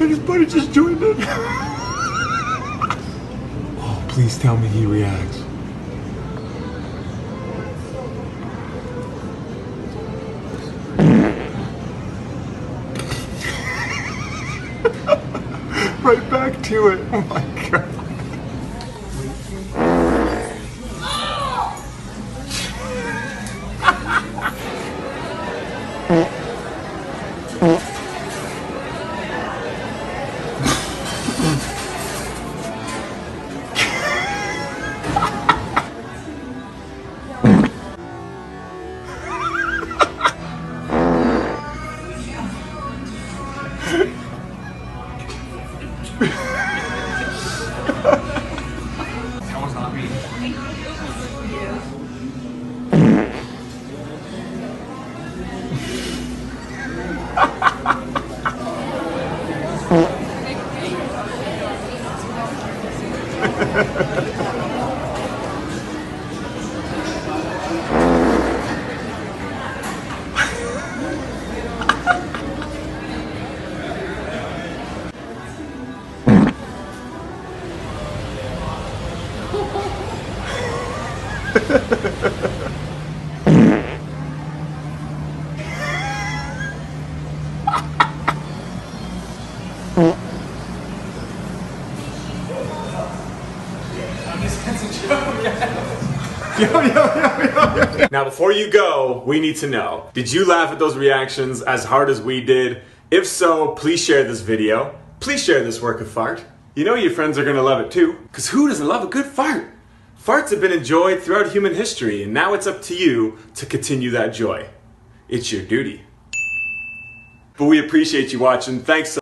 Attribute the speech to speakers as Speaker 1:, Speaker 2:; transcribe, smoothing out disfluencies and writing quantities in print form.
Speaker 1: His buddy just joined it. Oh, please tell me he reacts. Right back to it. Oh my God.
Speaker 2: That was not me.
Speaker 1: Now, before you go, we need to know, did you laugh at those reactions as hard as we did? If so, please share this video. Please share this work of fart. You know your friends are gonna love it too, because who doesn't love a good fart? Farts have been enjoyed throughout human history, and now it's up to you to continue that joy. It's your duty. But we appreciate you watching. Thanks so